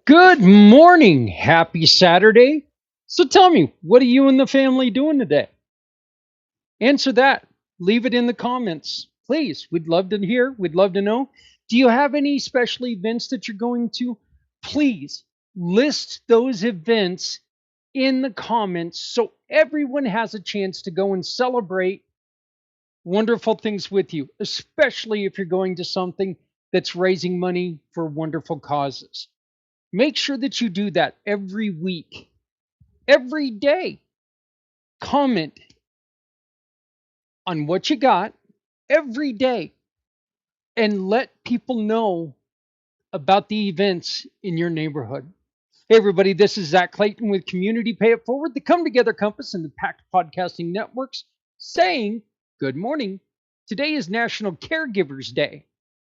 Good morning. Happy Saturday. So tell me, what are you and the family doing today? Answer that. Leave it in the comments. Please. We'd love to hear. We'd love to know. Do you have any special events that you're going to? Please list those events in the comments so everyone has a chance to go and celebrate wonderful things with you, especially if you're going to something that's raising money for wonderful causes. Make sure that you do that every week, every day. Comment on what you got every day and let people know about the events in your neighborhood. Hey, everybody, this is Zach Clayton with Community Pay It Forward, the Come Together Compass and the Pact Podcasting Networks, saying good morning. Today is National Caregivers Day.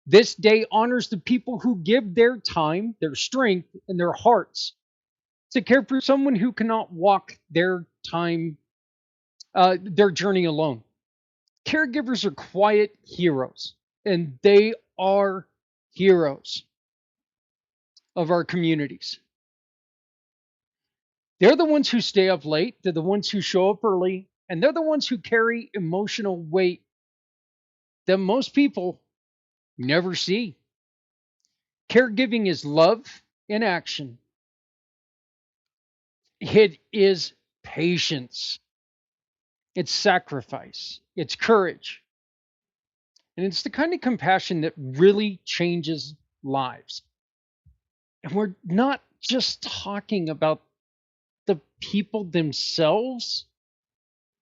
This day honors the people who give their time, their strength, and their hearts to care for someone who cannot walk their journey alone. Caregivers are quiet heroes, and they are heroes of our communities. They're the ones who stay up late, they're the ones who show up early, and they're the ones who carry emotional weight that most people never see. Caregiving is love in action. It is patience. It's sacrifice. It's courage. And it's the kind of compassion that really changes lives. And we're not just talking about the people themselves,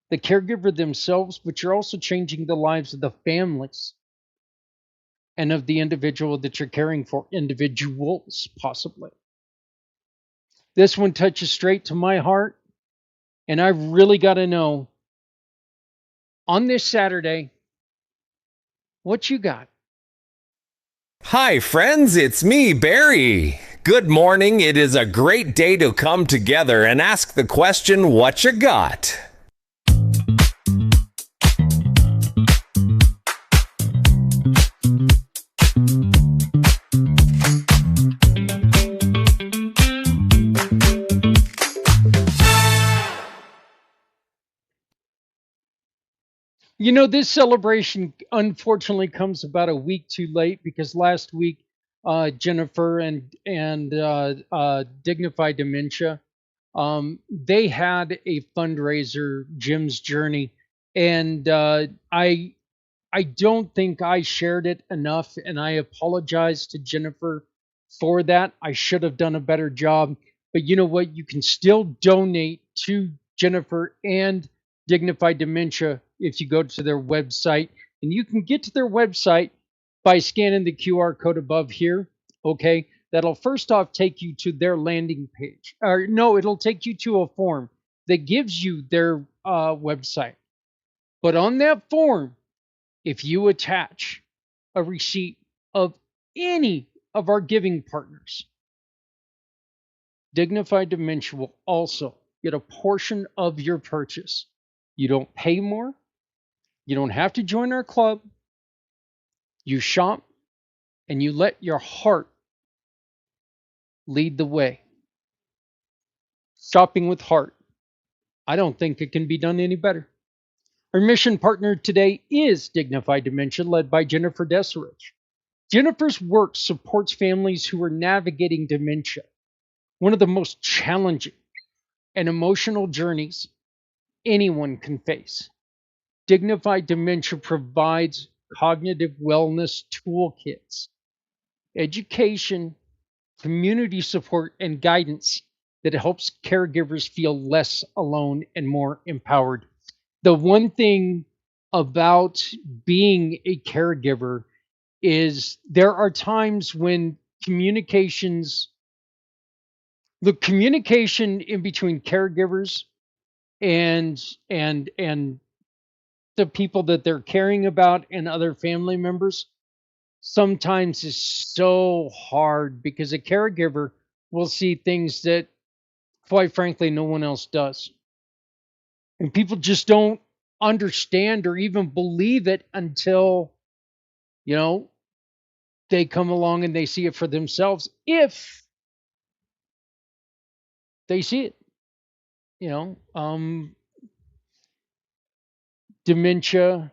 the caregiver themselves, but you're also changing the lives of the families and of the individual that you're caring for, individuals, possibly. This one touches straight to my heart, and I've really got to know on this Saturday what you got. Hi, friends, it's me, Barry. Good morning. It is a great day to come together and ask the question, what you got? You know, this celebration unfortunately comes about a week too late because last week, Jennifer and Dignify Dementia, they had a fundraiser, Jim's Journey, and I don't think I shared it enough, and I apologize to Jennifer for that. I should have done a better job, but you know what? You can still donate to Jennifer and Dignify Dementia if you go to their website, and you can get to their website by scanning the QR code above here. Okay, that'll first off take you to their landing page, or no, it'll take you to a form that gives you their website. But on that form, if you attach a receipt of any of our giving partners, Dignified Dementia will also get a portion of your purchase. You don't pay more. You don't have to join our club. You shop and you let your heart lead the way. Shopping with heart. I don't think it can be done any better. Our mission partner today is Dignify Dementia, led by Jennifer Desserrich. Jennifer's work supports families who are navigating dementia, one of the most challenging and emotional journeys anyone can face. Dignified Dementia provides cognitive wellness toolkits, education, community support, and guidance that helps caregivers feel less alone and more empowered. The one thing about being a caregiver is there are times when the communication in between caregivers and and the people that they're caring about and other family members sometimes is so hard because a caregiver will see things that quite frankly no one else does, and people just don't understand or even believe it until you know they come along and they see it for themselves, if They see it, dementia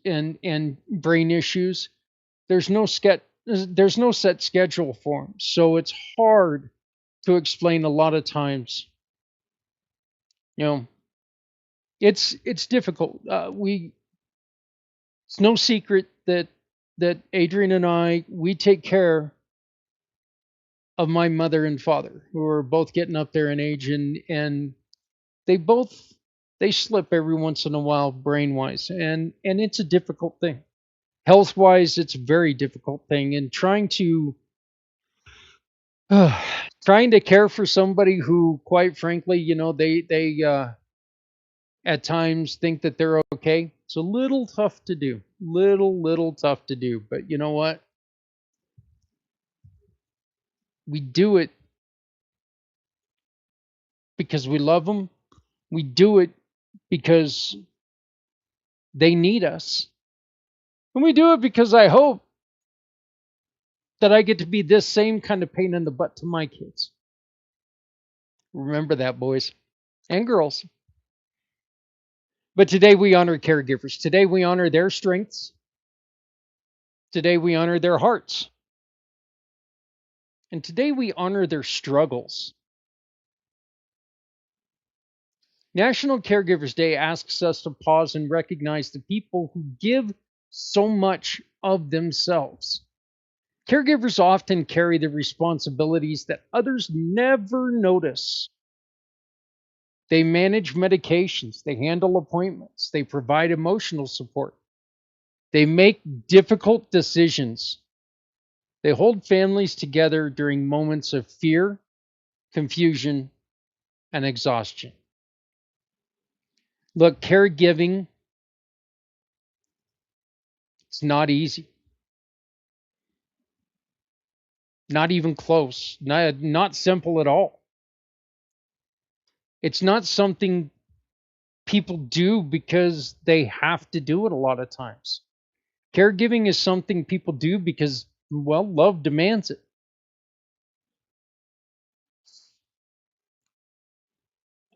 and brain issues. There's no set schedule for them, so it's hard to explain a lot of times. You know, it's difficult. It's no secret that Adrian and we take care of my mother and father, who are both getting up there in age, and they both they slip every once in a while brain wise, and it's a difficult thing. Health wise, it's a very difficult thing, and uh, trying to care for somebody who, quite frankly, they at times think that they're okay. It's a little tough to do, little tough to do, but you know what? We do it because we love them. We do it because they need us. And we do it because I hope that I get to be this same kind of pain in the butt to my kids. Remember that, boys and girls. But today we honor caregivers. Today we honor their strengths. Today we honor their hearts. And today we honor their struggles. National Caregivers Day asks us to pause and recognize the people who give so much of themselves. Caregivers often carry the responsibilities that others never notice. They manage medications, they handle appointments, they provide emotional support, they make difficult decisions, they hold families together during moments of fear, confusion, and exhaustion. Look, caregiving, it's not easy, not even close, not simple at all. It's not something people do because they have to do it a lot of times. Caregiving is something people do because, well, love demands it.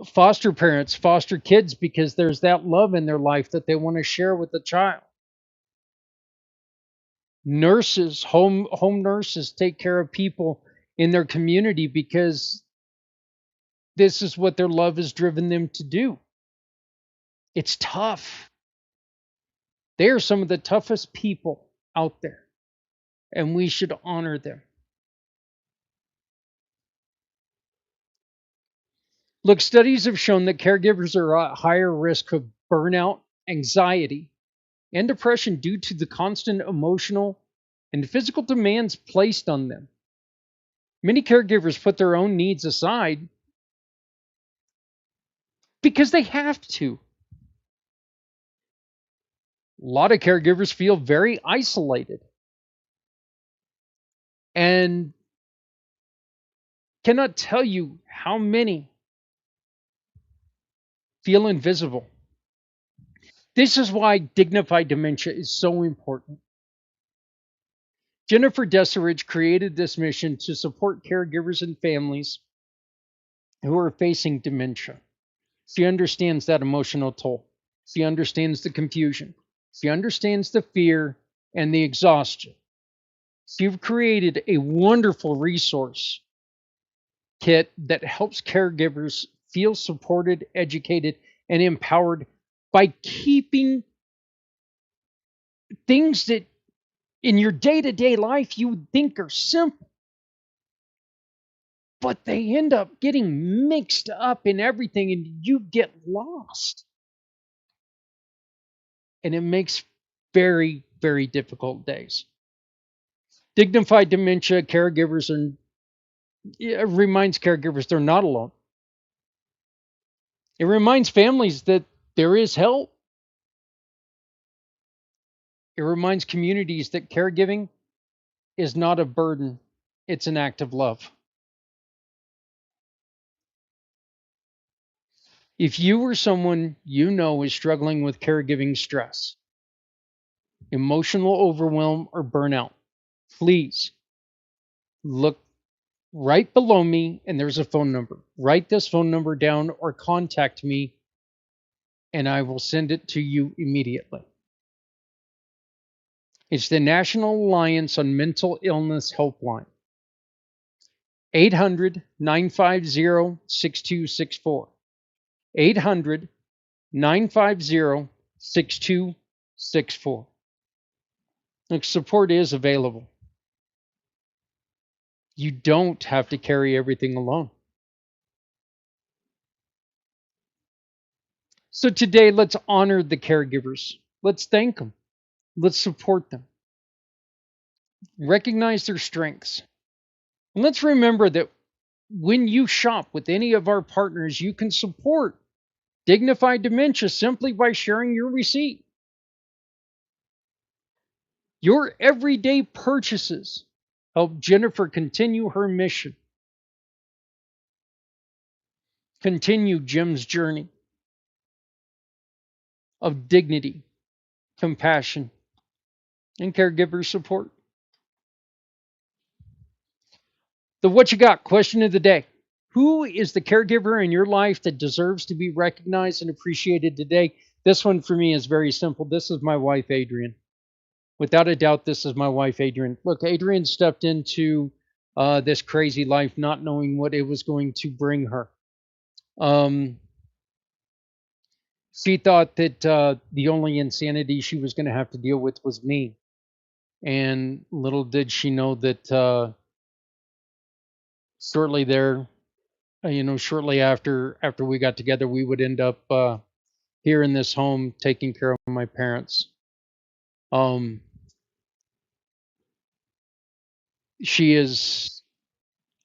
Foster parents foster kids because there's that love in their life that they want to share with the child. Nurses, home nurses take care of people in their community because this is what their love has driven them to do. It's tough. They are some of the toughest people out there, and we should honor them. Look, studies have shown that caregivers are at higher risk of burnout, anxiety, and depression due to the constant emotional and physical demands placed on them. Many caregivers put their own needs aside because they have to. A lot of caregivers feel very isolated and cannot tell you how many feel invisible. This is why Dignify Dementia is so important. Jennifer Desserrich created this mission to support caregivers and families who are facing dementia. She understands that emotional toll. She understands the confusion. She understands the fear and the exhaustion. She's created a wonderful resource kit that helps caregivers feel supported, educated, and empowered by keeping things that in your day to day life you would think are simple, but they end up getting mixed up in everything and you get lost. And it makes very, very difficult days. Dignified Dementia caregivers and it reminds caregivers they're not alone. It reminds families that there is help. It reminds communities that caregiving is not a burden, it's an act of love. If you or someone you know is struggling with caregiving stress, emotional overwhelm, or burnout, please look right below me, and there's a phone number. Write this phone number down or contact me, and I will send it to you immediately. It's the National Alliance on Mental Illness Helpline. 800-950-6264. 800-950-6264. Look, support is available. You don't have to carry everything alone. So today, let's honor the caregivers. Let's thank them. Let's support them. Recognize their strengths. And let's remember that when you shop with any of our partners, you can support Dignify Dementia simply by sharing your receipt. Your everyday purchases help Jennifer continue her mission, continue Jim's journey of dignity, compassion, and caregiver support. The What You Got question of the day. Who is the caregiver in your life that deserves to be recognized and appreciated today? This one for me is very simple. This is my wife, Adrian. Without a doubt, this is my wife, Adrian. Look, Adrian stepped into this crazy life not knowing what it was going to bring her. She thought that the only insanity she was going to have to deal with was me. And little did she know that shortly after we got together, we would end up here in this home taking care of my parents. She is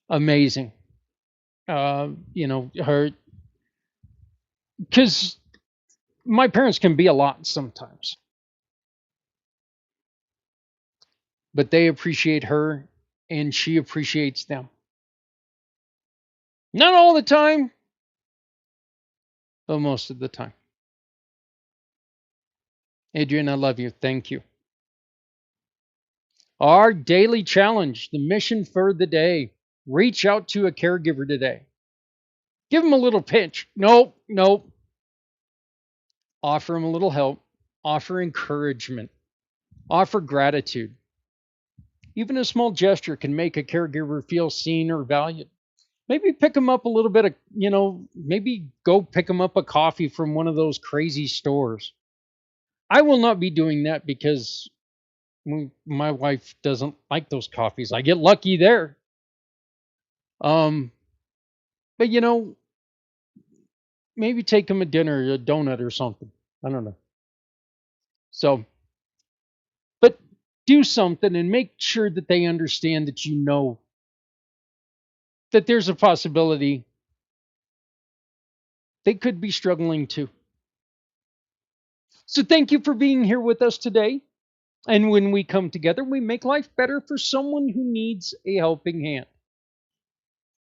amazing. Her, because my parents can be a lot sometimes, but they appreciate her and she appreciates them. Not all the time, but most of the time. Adrian, I love you. Thank you. Our daily challenge, the mission for the day. Reach out to a caregiver today. Give them a little pinch. Nope. Offer them a little help. Offer encouragement. Offer gratitude. Even a small gesture can make a caregiver feel seen or valued. Maybe pick them up a little bit of, maybe go pick them up a coffee from one of those crazy stores. I will not be doing that because my wife doesn't like those coffees. I get lucky there. But maybe take them a dinner, a donut or something. I don't know. So, but do something and make sure that they understand that you know that there's a possibility they could be struggling too. So thank you for being here with us today. And when we come together, we make life better for someone who needs a helping hand.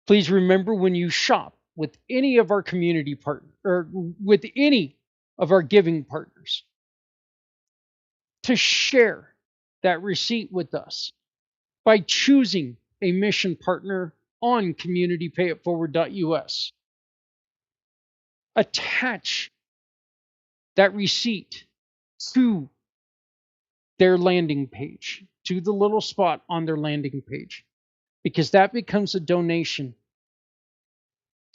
Please remember, when you shop with any of our community partners or with any of our giving partners, to share that receipt with us by choosing a mission partner on communitypayitforward.us. Attach that receipt to their landing page, to the little spot on their landing page, because that becomes a donation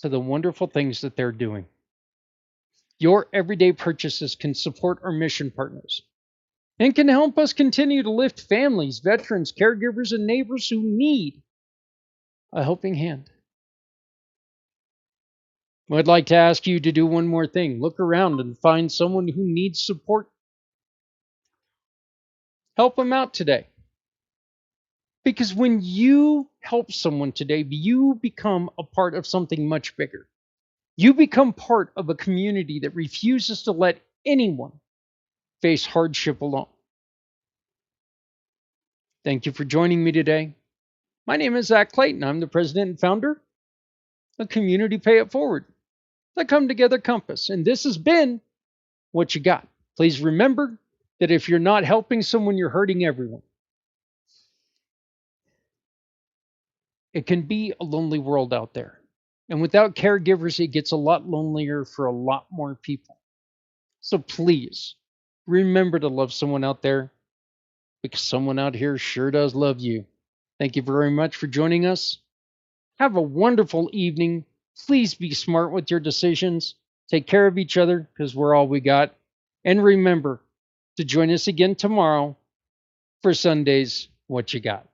to the wonderful things that they're doing. Your everyday purchases can support our mission partners and can help us continue to lift families, veterans, caregivers, and neighbors who need a helping hand. I'd like to ask you to do one more thing. Look around and find someone who needs support. Help them out today. Because when you help someone today, you become a part of something much bigger. You become part of a community that refuses to let anyone face hardship alone. Thank you for joining me today. My name is Zach Clayton. I'm the president and founder of Community Pay It Forward, the Come Together Compass. And this has been What You Got. Please remember that if you're not helping someone, you're hurting everyone. It can be a lonely world out there. And without caregivers, it gets a lot lonelier for a lot more people. So please remember to love someone out there because someone out here sure does love you. Thank you very much for joining us. Have a wonderful evening. Please be smart with your decisions. Take care of each other because we're all we got. And remember to join us again tomorrow for Sunday's What You Got.